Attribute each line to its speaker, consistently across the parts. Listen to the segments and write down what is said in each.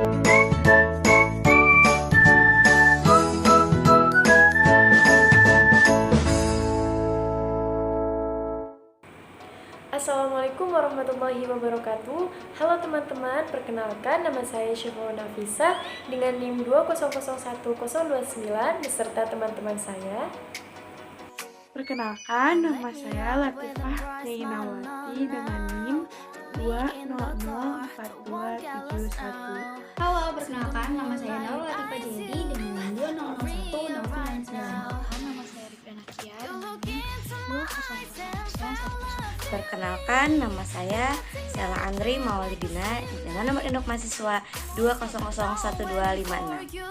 Speaker 1: Assalamualaikum warahmatullahi wabarakatuh. Halo teman-teman, perkenalkan nama saya Syifa Nafisa dengan NIM 2001029 beserta teman-teman saya.
Speaker 2: Perkenalkan, nama saya Latifah Reinawati dengan NIM 2004271.
Speaker 3: Halo, perkenalkan nama saya Naurul Latifah Jadi dengan NIM 2001699.
Speaker 4: Nama saya Rifana Kia dengan NIM 2001010.
Speaker 5: Perkenalkan, nama saya Sela Andri Mawalidina dengan nomor induk mahasiswa 2001256.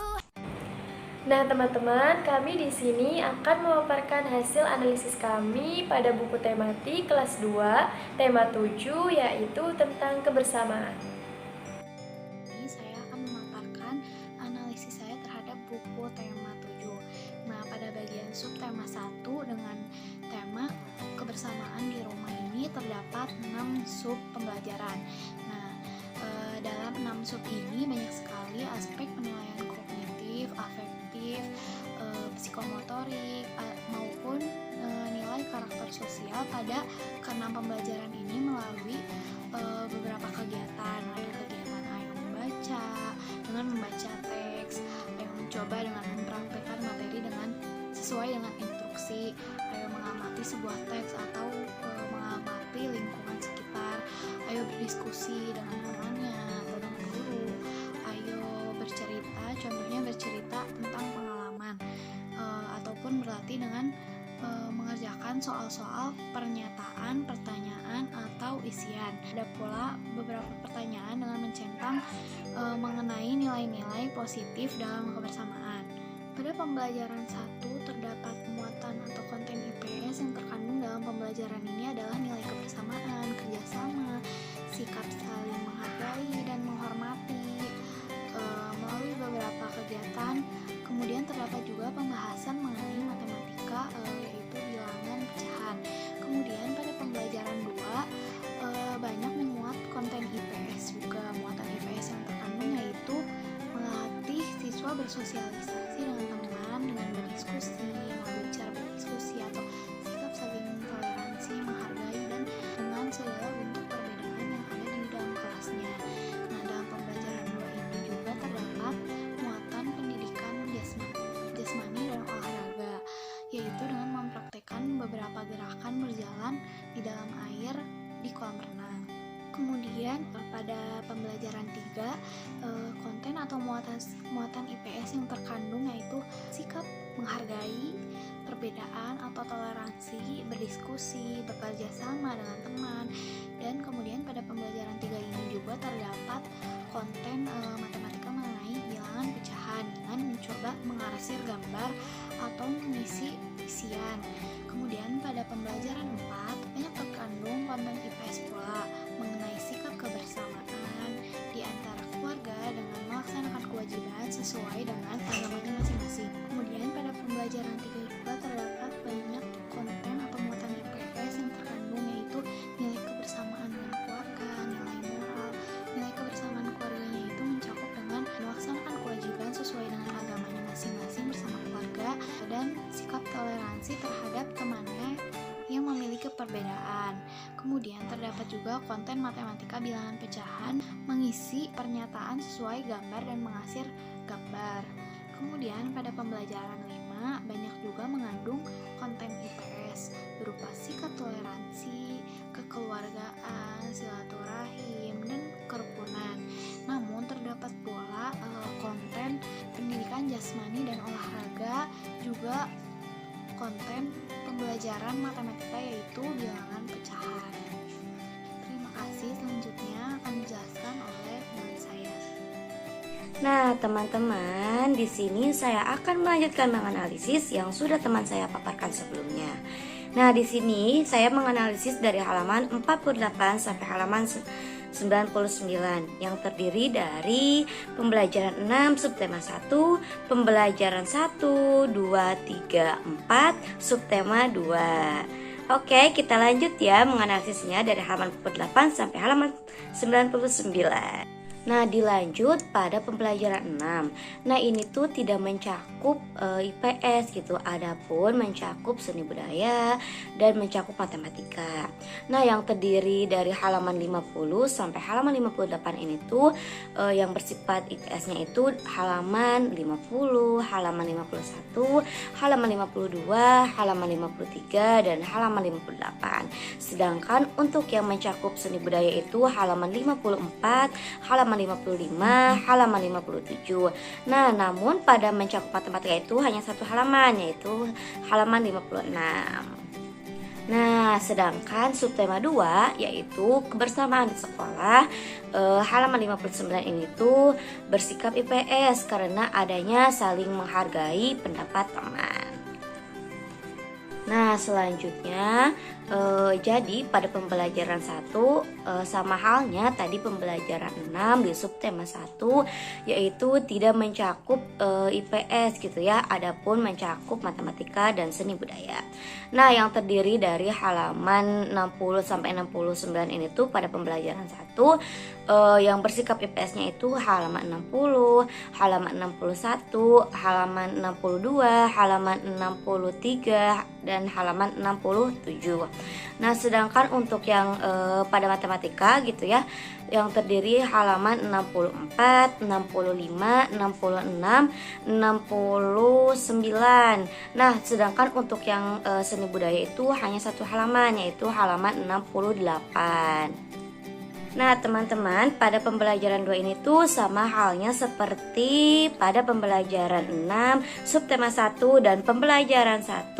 Speaker 1: Nah, teman-teman, kami di sini akan memaparkan hasil analisis kami pada buku tematik kelas 2, tema 7, yaitu tentang kebersamaan.
Speaker 4: Ini saya akan memaparkan analisis saya terhadap buku tema 7. Nah, pada bagian subtema 1 dengan tema kebersamaan di rumah ini terdapat 6 sub pembelajaran. Nah, dalam 6 sub ini banyak sekali aspek penilaian kognitif, afektif, psikomotorik maupun nilai karakter sosial pada keenam pembelajaran ini melalui beberapa kegiatan. Ada kegiatan ayo membaca dengan membaca teks, ayo mencoba dengan mempraktekkan materi dengan sesuai dengan instruksi, ayo mengamati sebuah teks atau mengamati lingkungan sekitar, ayo berdiskusi dengan temannya atau dengan guru, ayo bercerita, contohnya bercerita tentang pengalaman, ataupun berlatih dengan mengerjakan soal-soal pernyataan, pertanyaan, atau isian. Ada pula beberapa pertanyaan dengan mencentang mengenai nilai-nilai positif dalam kebersamaan. Pada pembelajaran 1 terdapat muatan atau konten IPS yang terkandung dalam pembelajaran ini adalah nilai kebersamaan, kerjasama, sikap saling menghargai dan menghormati. Melalui beberapa kegiatan, kemudian terdapat juga pembahasan mengenai matematika, yaitu bilangan pecahan. Kemudian pada pembelajaran 2 banyak memuat konten IPS juga. Muatan IPS yang terkandung yaitu melatih siswa bersosialisasi dengan teman, dengan berdiskusi, melalui cara berdiskusi atau sikap saling toleransi, menghargai, dan dengan segala bentuk perbedaan yang ada di dalam kelasnya. Nah, dalam pembelajaran 2 ini juga terdapat muatan pendidikan jasmani dan olahraga, yaitu dengan mempraktekkan beberapa gerakan berjalan di dalam air di kolam renang. Kemudian pada pembelajaran 3 konten atau muatan IPS yang terkandung yaitu sikap menghargai, perbedaan atau toleransi, berdiskusi, bekerja sama dengan teman. Dan kemudian pada pembelajaran 3 ini juga terdapat konten matematika mengenai bilangan pecahan dengan mencoba mengarsir gambar atau mengisi isian. Kemudian pada pembelajaran 4 banyak terkandung konten IPS pula mengenai sikap kebersamaan di antara keluarga dengan melaksanakan kewajiban sesuai dengan agamanya masing-masing. Kemudian pada pembelajaran 3 juga terdapat banyak konten atau muatan IPS yang terkandung yaitu nilai kebersamaan dengan keluarga, nilai moral. Nilai kebersamaan keluarganya itu mencakup dengan melaksanakan kewajiban sesuai dengan agamanya masing-masing bersama keluarga dan sikap toleransi terhadap temannya yang memiliki perbedaan. Kemudian terdapat juga konten matematika bilangan pecahan mengisi pernyataan sesuai gambar dan mengasir gambar. Kemudian pada pembelajaran 5 banyak juga mengandung konten IPS berupa sikap toleransi, kekeluargaan, silaturahim, dan kerukunan. Namun terdapat pula konten pendidikan jasmani dan olahraga, juga konten pembelajaran matematika yaitu bilangan pecahan. Terima kasih, selanjutnya akan dijelaskan oleh teman saya.
Speaker 5: Nah, teman-teman, di sini saya akan melanjutkan menganalisis yang sudah teman saya paparkan sebelumnya. Nah, di sini saya menganalisis dari halaman 48 sampai halaman 99 yang terdiri dari pembelajaran 6 subtema 1, pembelajaran 1, 2, 3, 4 subtema 2. Oke, kita lanjut ya menganalisisnya dari halaman 48 sampai halaman 99. Nah, dilanjut pada pembelajaran 6. Nah, ini tuh tidak mencakup IPS gitu, adapun mencakup seni budaya dan mencakup matematika. Nah, yang terdiri dari halaman 50 sampai halaman 58 ini tuh yang bersifat IPS-nya itu halaman 50, halaman 51, halaman 52, halaman 53 dan halaman 58. Sedangkan untuk yang mencakup seni budaya itu halaman 54, halaman 55, halaman 57. Nah, namun pada mencakup matematika itu hanya satu halaman, yaitu halaman 56. Nah, sedangkan subtema 2 yaitu kebersamaan di sekolah, halaman 59 ini tuh bersikap IPS karena adanya saling menghargai pendapat teman. Nah, selanjutnya jadi pada pembelajaran 1 sama halnya tadi pembelajaran 6 di subtema 1 yaitu tidak mencakup IPS gitu ya, adapun mencakup matematika dan seni budaya. Nah, yang terdiri dari halaman 60 sampai 69 ini tuh pada pembelajaran 1 yang bersikap IPS-nya itu halaman 60, halaman 61, halaman 62, halaman 63 dan halaman 67. Nah, sedangkan untuk yang pada matematika gitu ya, yang terdiri halaman 64, 65, 66, 69. Nah, sedangkan untuk yang seni budaya itu hanya satu halaman, yaitu halaman 68. Nah, teman-teman, pada pembelajaran 2 ini tuh sama halnya seperti pada pembelajaran 6 subtema 1 dan pembelajaran 1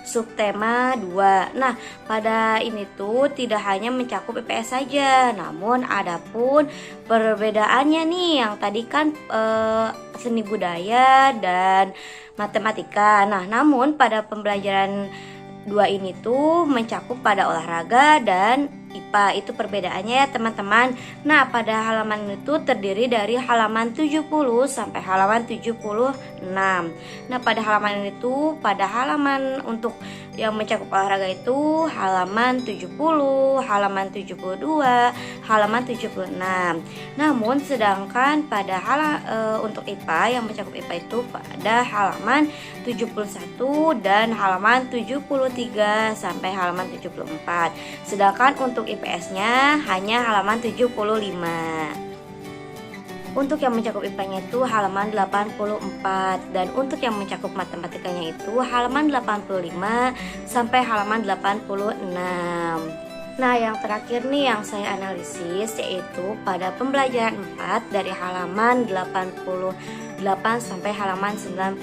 Speaker 5: subtema 2. Nah, pada ini tuh tidak hanya mencakup IPS saja, namun adapun perbedaannya nih, yang tadi kan seni budaya dan matematika. Nah, namun pada pembelajaran 2 ini tuh mencakup pada olahraga dan IPA. Itu perbedaannya ya, teman-teman. Nah, pada halaman itu terdiri dari halaman 70 sampai halaman 76. Nah, pada halaman itu, pada halaman untuk yang mencakup olahraga itu halaman 70, halaman 72, halaman 76. Namun sedangkan pada untuk IPA, yang mencakup IPA itu pada halaman 71 dan halaman 73 sampai halaman 74. Sedangkan untuk IPS-nya hanya halaman 75. Untuk yang mencakup IPA-nya itu halaman 84 dan untuk yang mencakup matematikanya itu halaman 85 sampai halaman 86. Nah, yang terakhir nih yang saya analisis yaitu pada pembelajaran 4 dari halaman 88 sampai halaman 99.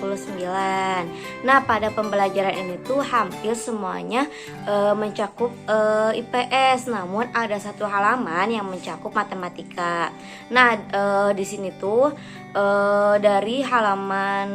Speaker 5: Nah, pada pembelajaran ini tuh hampir semuanya mencakup IPS, namun ada satu halaman yang mencakup matematika. Nah, di sini tuh dari halaman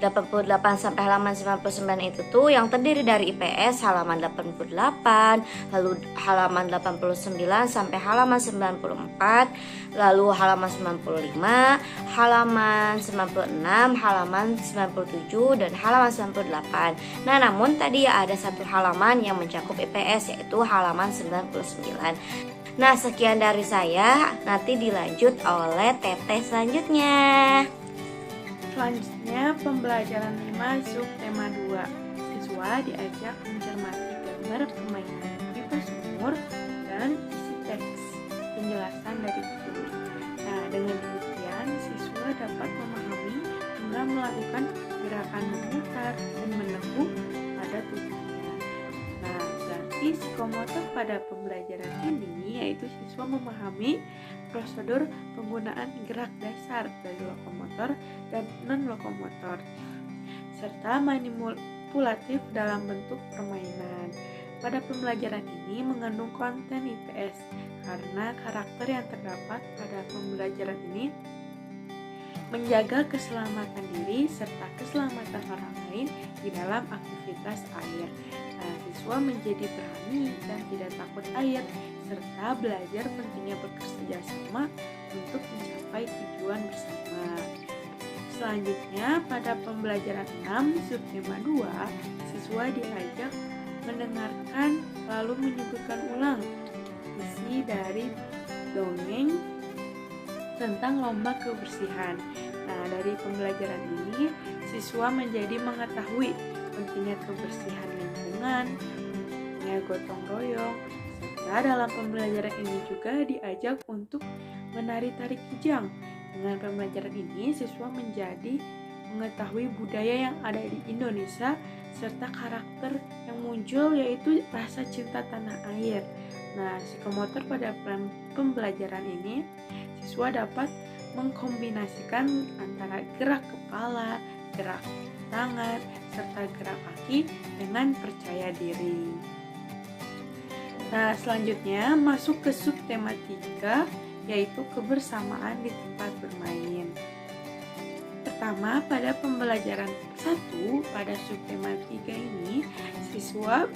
Speaker 5: 88 sampai halaman 99 itu tuh yang terdiri dari IPS halaman 88, lalu halaman 89 sampai halaman 94, lalu halaman 95, halaman 96, halaman 97 dan halaman 98. Nah, namun tadi ya ada satu halaman yang mencakup IPS yaitu halaman 99. Nah, sekian dari saya, nanti dilanjut oleh Teteh selanjutnya.
Speaker 2: Selanjutnya pembelajaran 5 subtema 2. Siswa diajak mencermati gambar permainan pipa sumur dan isi teks penjelasan dari guru. Nah, dengan demikian siswa dapat memahami hingga melakukan gerakan memutar dan menekuk pada tubuhnya. Nah, berarti psikomotor pada pembelajaran ini yaitu siswa memahami prosedur penggunaan gerak dasar dari lokomotor dan non-lokomotor, serta manipulatif dalam bentuk permainan. Pada pembelajaran ini mengandung konten IPS, karena karakter yang terdapat pada pembelajaran ini menjaga keselamatan diri serta keselamatan orang lain di dalam aktivitas air. Nah, siswa menjadi berani dan tidak takut air, serta belajar pentingnya bekerja sama untuk mencapai tujuan bersama. Selanjutnya, pada pembelajaran 6 subtema 2, siswa diajak mendengarkan lalu menyebutkan ulang isi dari dongeng tentang lomba kebersihan. Nah, dari pembelajaran ini, siswa menjadi mengetahui pentingnya kebersihan lingkungan, pentingnya gotong royong, serta dalam pembelajaran ini juga diajak untuk menari tari kijang. Dengan pembelajaran ini, siswa menjadi mengetahui budaya yang ada di Indonesia serta karakter yang muncul yaitu rasa cinta tanah air. Nah, psikomotor pada pembelajaran ini, siswa dapat mengkombinasikan antara gerak kepala, gerak tangan, serta gerak kaki dengan percaya diri. Nah, selanjutnya masuk ke subtema 3, yaitu kebersamaan di tempat bermain. Pertama, pada pembelajaran 1 pada subtema 3 ini, siswa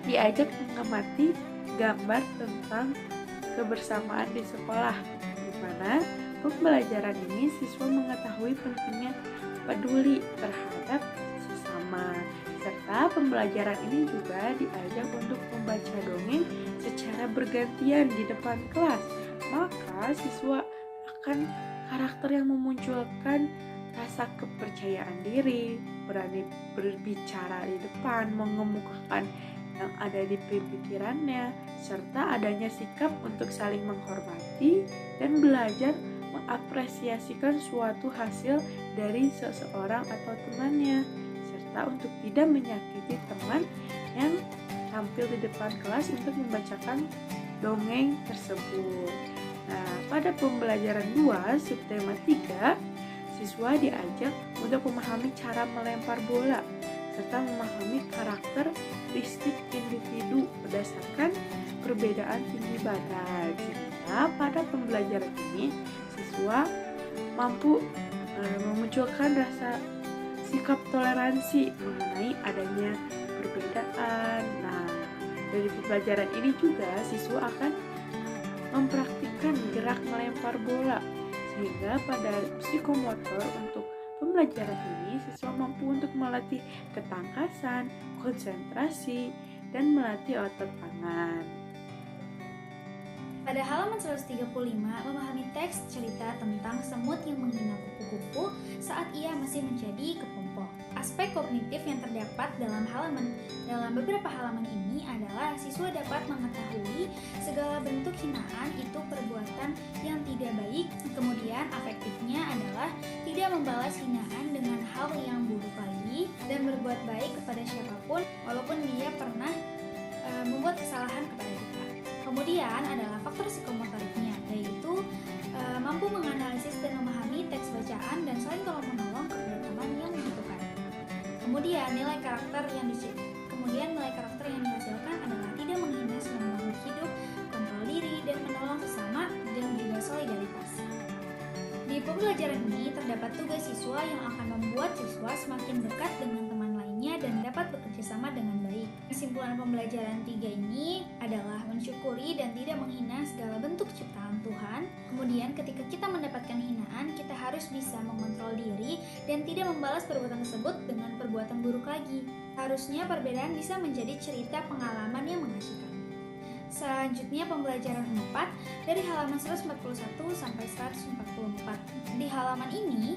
Speaker 2: diajak mengamati gambar tentang kebersamaan di sekolah, di mana pembelajaran ini siswa mengetahui pentingnya peduli terhadap sesama. Serta pembelajaran ini juga diajak untuk membaca dongeng secara bergantian di depan kelas. Maka siswa akan karakter yang memunculkan rasa kepercayaan diri, berani berbicara di depan, mengemukakan yang ada di pikirannya, serta adanya sikap untuk saling menghormati dan belajar mengapresiasikan suatu hasil dari seseorang atau temannya, serta untuk tidak menyakiti teman yang tampil di depan kelas untuk membacakan dongeng tersebut. Nah, pada pembelajaran 2, subtema 3, siswa diajak untuk memahami cara melempar bola, serta memahami karakteristik individu berdasarkan perbedaan tinggi badan. Sehingga pada pembelajaran ini, siswa mampu memunculkan rasa sikap toleransi mengenai adanya perbedaan. Nah, dari pembelajaran ini juga siswa akan mempraktikkan gerak melempar bola, sehingga pada psikomotor untuk pembelajaran ini siswa mampu untuk melatih ketangkasan, konsentrasi, dan melatih otot tangan.
Speaker 3: Pada halaman 135, memahami teks cerita tentang semut yang menghina kupu-kupu saat ia masih menjadi kepompong. Aspek kognitif yang terdapat dalam beberapa halaman ini adalah siswa dapat mengetahui segala bentuk hinaan itu perbuatan yang tidak baik. Kemudian afektifnya adalah tidak membalas hinaan dengan hal yang buruk lagi dan berbuat baik kepada siapapun walaupun dia pernah membuat kesalahan kepada kita. Kemudian adalah faktor psikomotoriknya, yaitu mampu menganalisis dan memahami teks bacaan dan saling tolong-menolong kepada teman yang membutuhkan. Kemudian nilai karakter yang dihasilkan adalah tidak menghina selama makhluk hidup, kontrol diri, dan menolong sesama, dan juga solidaritas. Di pembelajaran ini terdapat tugas siswa yang akan membuat siswa semakin dekat dengan teman lainnya dan dapat bekerja sama dengan baik. Kesimpulan pembelajaran 3 ini adalah mensyukuri dan tidak menghina segala bentuk ciptaan Tuhan. Kemudian ketika kita mendapatkan hinaan, kita harus bisa mengontrol diri dan tidak membalas perbuatan tersebut dengan perbuatan buruk lagi. Harusnya perbedaan bisa menjadi cerita pengalaman yang mengasihkan. Selanjutnya pembelajaran 4 dari halaman 141 sampai 144. Di halaman ini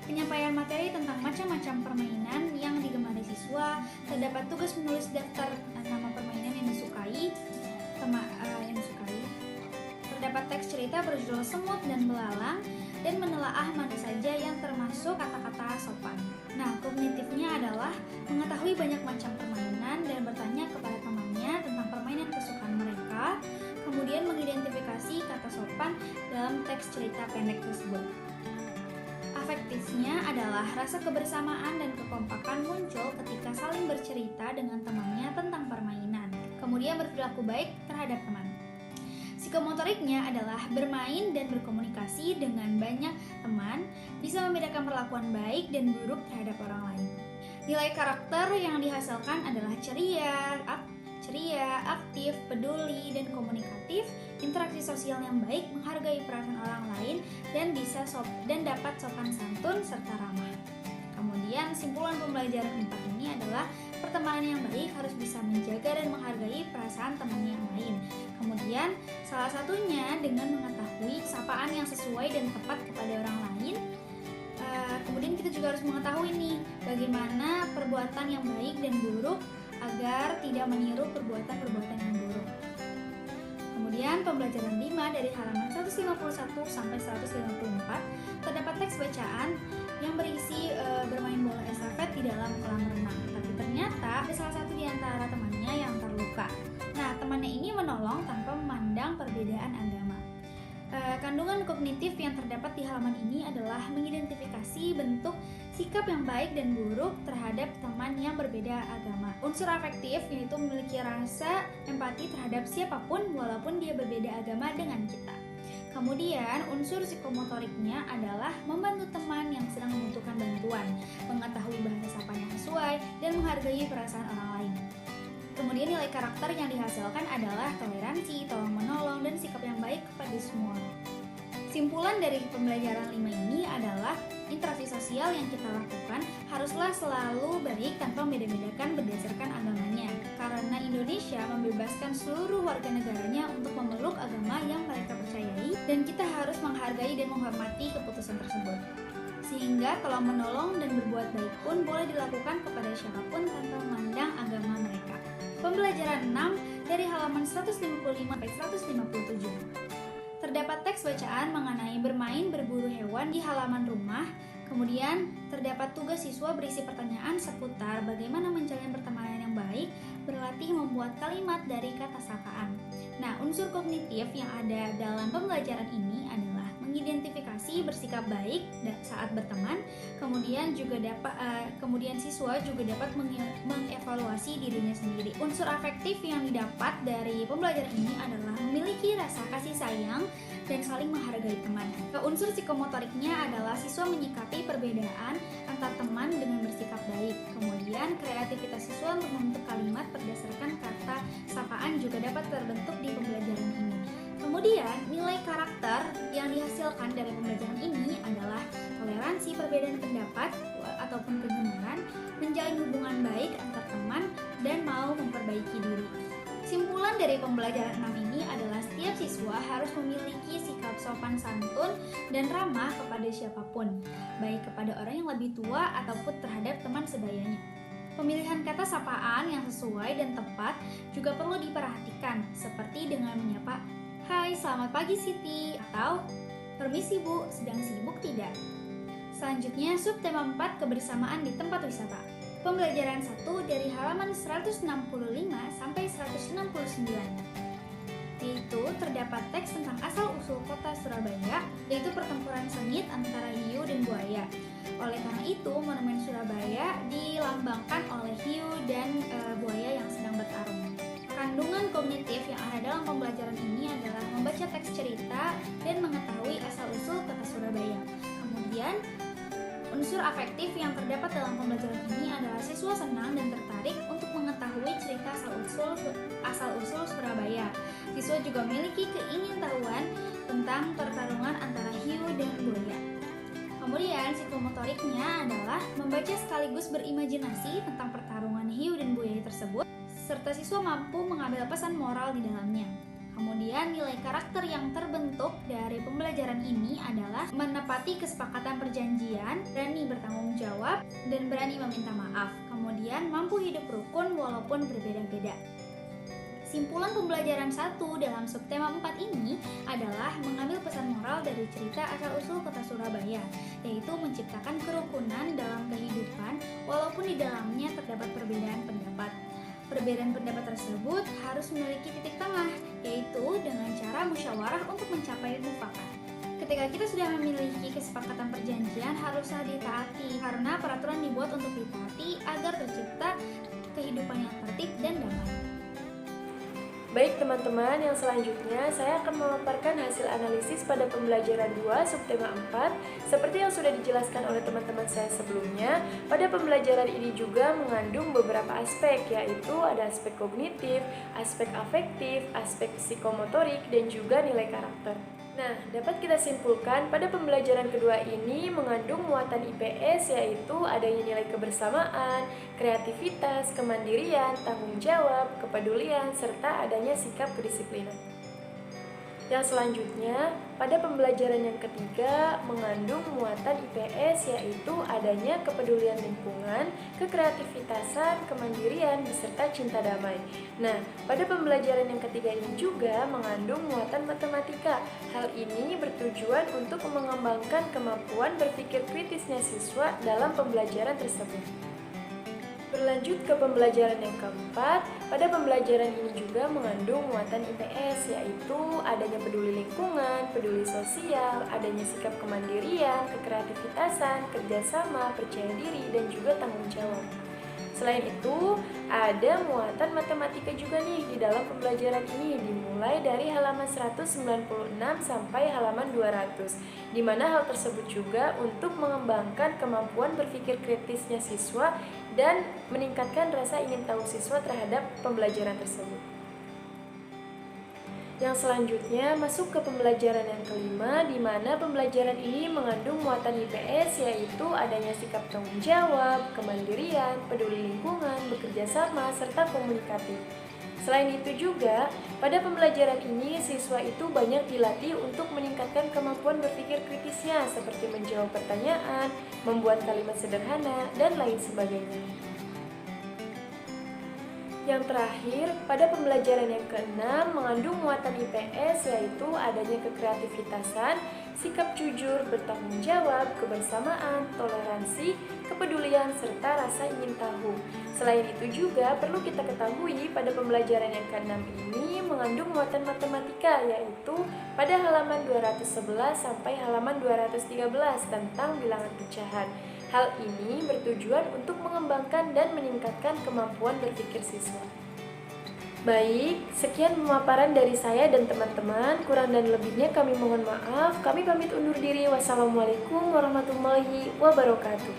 Speaker 3: penyampaian materi tentang macam-macam permainan yang digemari siswa, terdapat tugas menulis daftar nama permainan yang disukai, terdapat teks cerita berjudul Semut dan Belalang, dan menelaah mana saja yang termasuk kata-kata sopan. Nah, kognitifnya adalah mengetahui banyak macam permainan dan bertanya kepada temannya tentang permainan kesukaan mereka, kemudian mengidentifikasi kata sopan dalam teks cerita pendek tersebut. Afektifnya adalah rasa kebersamaan dan kekompakan muncul ketika saling bercerita dengan temannya tentang permainan, kemudian berperilaku baik terhadap teman. Psikomotoriknya adalah bermain dan berkomunikasi dengan banyak teman, bisa membedakan perlakuan baik dan buruk terhadap orang lain. Nilai karakter yang dihasilkan adalah ceria, aktif, peduli, dan komunikatif, interaksi sosial yang baik, menghargai perasaan orang lain, dan dapat sopan santun serta ramah. Kemudian simpulan pembelajaran 4 ini adalah pertemanan yang baik harus bisa menjaga dan menghargai perasaan teman yang lain. Kemudian salah satunya dengan mengetahui mengetahui sapaan yang sesuai dan tepat kepada orang lain. Kemudian kita juga harus mengetahui nih bagaimana perbuatan yang baik dan buruk agar tidak meniru perbuatan-perbuatan yang buruk. Kemudian pembelajaran 5 dari halaman 151 sampai 154 terdapat teks bacaan yang berisi bermain bola estafet di dalam kolam renang. Tapi ternyata ada salah satu di antara temannya yang terluka. Nah, temannya ini menolong tanpa memandang perbedaan agama. Kandungan kognitif yang terdapat di halaman ini adalah mengidentifikasi bentuk sikap yang baik dan buruk terhadap teman yang berbeda agama. Unsur afektif yaitu memiliki rasa empati terhadap siapapun walaupun dia berbeda agama dengan kita. Kemudian unsur psikomotoriknya adalah membantu teman yang sedang membutuhkan bantuan, mengetahui bahasa sapa yang sesuai, dan menghargai perasaan orang lain. Kemudian nilai karakter yang dihasilkan adalah toleransi, tolong menolong, dan sikap yang baik kepada semua. Simpulan dari pembelajaran 5 ini adalah interaksi sosial yang kita lakukan haruslah selalu baik tanpa membeda-bedakan berdasarkan agamanya. Karena Indonesia membebaskan seluruh warga negaranya untuk memeluk agama yang mereka percayai, dan kita harus menghargai dan menghormati keputusan tersebut. Sehingga tolong menolong dan berbuat baik pun boleh dilakukan kepada siapapun tanpa memandang agama mereka. Pembelajaran 6 dari halaman 155 sampai 157. Terdapat teks bacaan mengenai bermain berburu hewan di halaman rumah. Kemudian terdapat tugas siswa berisi pertanyaan seputar bagaimana menjalin pertemanan yang baik, berlatih membuat kalimat dari kata sapaan. Nah, unsur kognitif yang ada dalam pembelajaran ini adalah mengidentifikasi bersikap baik saat berteman, kemudian siswa juga dapat mengevaluasi dirinya sendiri. Unsur afektif yang didapat dari pembelajaran ini adalah memiliki rasa kasih sayang dan saling menghargai teman. Unsur psikomotoriknya adalah siswa menyikapi perbedaan antar teman dengan bersikap baik. Kemudian kreativitas siswa untuk membentuk kalimat berdasarkan kata sapaan juga dapat terbentuk di pembelajaran ini. Kemudian nilai karakter yang dihasilkan dari pembelajaran ini adalah toleransi perbedaan pendapat ataupun kegemaran, menjalin hubungan baik antar teman, dan mau memperbaiki diri. Simpulan dari pembelajaran 6 ini adalah setiap siswa harus memiliki sikap sopan santun dan ramah kepada siapapun, baik kepada orang yang lebih tua ataupun terhadap teman sebayanya. Pemilihan kata sapaan yang sesuai dan tepat juga perlu diperhatikan, seperti dengan menyapa, "Hai, selamat pagi Siti," atau "Permisi Bu, sedang sibuk tidak?" Selanjutnya, subtema 4 kebersamaan di tempat wisata. Pembelajaran 1 dari halaman 165 sampai 169. Yaitu terdapat teks tentang asal-usul kota Surabaya, yaitu pertempuran sengit antara hiu dan buaya. Oleh karena itu, monumen Surabaya dilambangkan oleh hiu dan buaya yang sedang bertarung. Kandungan kognitif yang ada dalam pembelajaran ini adalah membaca teks cerita dan mengetahui asal-usul kota Surabaya. Kemudian, unsur afektif yang terdapat dalam pembelajaran ini adalah siswa senang dan tertarik untuk mengetahui cerita asal-usul Surabaya. Siswa juga memiliki keingintahuan tentang pertarungan antara hiu dan buaya. Kemudian psikomotoriknya adalah membaca sekaligus berimajinasi tentang pertarungan hiu dan buaya tersebut, serta siswa mampu mengambil pesan moral di dalamnya. Kemudian nilai karakter yang terbentuk dari pembelajaran ini adalah menepati kesepakatan perjanjian, berani bertanggung jawab, dan berani meminta maaf. Kemudian mampu hidup rukun walaupun berbeda-beda. Simpulan pembelajaran 1 dalam subtema 4 ini adalah mengambil pesan moral dari cerita asal-usul kota Surabaya, yaitu menciptakan kerukunan dalam kehidupan walaupun di dalamnya terdapat perbedaan pendapat. Perbedaan pendapat tersebut harus memiliki titik tengah, yaitu dengan cara musyawarah untuk mencapai mufakat. Ketika kita sudah memiliki kesepakatan perjanjian, haruslah ditaati, karena peraturan dibuat untuk ditaati agar tercipta kehidupan yang tertib dan damai.
Speaker 1: Baik teman-teman, yang selanjutnya saya akan memaparkan hasil analisis pada pembelajaran 2 subtema 4. Seperti yang sudah dijelaskan oleh teman-teman saya sebelumnya, pada pembelajaran ini juga mengandung beberapa aspek, yaitu ada aspek kognitif, aspek afektif, aspek psikomotorik, dan juga nilai karakter. Nah, dapat kita simpulkan pada pembelajaran kedua ini mengandung muatan IPS, yaitu adanya nilai kebersamaan, kreativitas, kemandirian, tanggung jawab, kepedulian, serta adanya sikap kedisiplinan. Yang selanjutnya, pada pembelajaran yang ketiga mengandung muatan IPS, yaitu adanya kepedulian lingkungan, kekreativitasan, kemandirian, beserta cinta damai. Nah, pada pembelajaran yang ketiga ini juga mengandung muatan matematika. Hal ini bertujuan untuk mengembangkan kemampuan berpikir kritisnya siswa dalam pembelajaran tersebut. Berlanjut ke pembelajaran yang keempat, pada pembelajaran ini juga mengandung muatan IPS, yaitu adanya peduli lingkungan, peduli sosial, adanya sikap kemandirian, kekreativitasan, kerjasama, percaya diri, dan juga tanggung jawab. Selain itu, ada muatan matematika juga nih di dalam pembelajaran ini, dimulai dari halaman 196 sampai halaman 200, di mana hal tersebut juga untuk mengembangkan kemampuan berpikir kritisnya siswa dan meningkatkan rasa ingin tahu siswa terhadap pembelajaran tersebut. Yang selanjutnya masuk ke pembelajaran yang kelima, di mana pembelajaran ini mengandung muatan IPS, yaitu adanya sikap tanggung jawab, kemandirian, peduli lingkungan, bekerja sama, serta komunikatif. Selain itu juga, pada pembelajaran ini siswa itu banyak dilatih untuk meningkatkan kemampuan berpikir kritisnya, seperti menjawab pertanyaan, membuat kalimat sederhana, dan lain sebagainya. Yang terakhir, pada pembelajaran yang keenam mengandung muatan IPS, yaitu adanya kekreativitasan, sikap jujur, bertanggung jawab, kebersamaan, toleransi, kepedulian, serta rasa ingin tahu. Selain itu juga perlu kita ketahui pada pembelajaran yang keenam ini mengandung muatan matematika, yaitu pada halaman 211 sampai halaman 213 tentang bilangan pecahan. Hal ini bertujuan untuk mengembangkan dan meningkatkan kemampuan berpikir siswa. Baik, sekian pemaparan dari saya dan teman-teman. Kurang dan lebihnya kami mohon maaf. Kami pamit undur diri. Wassalamualaikum warahmatullahi wabarakatuh.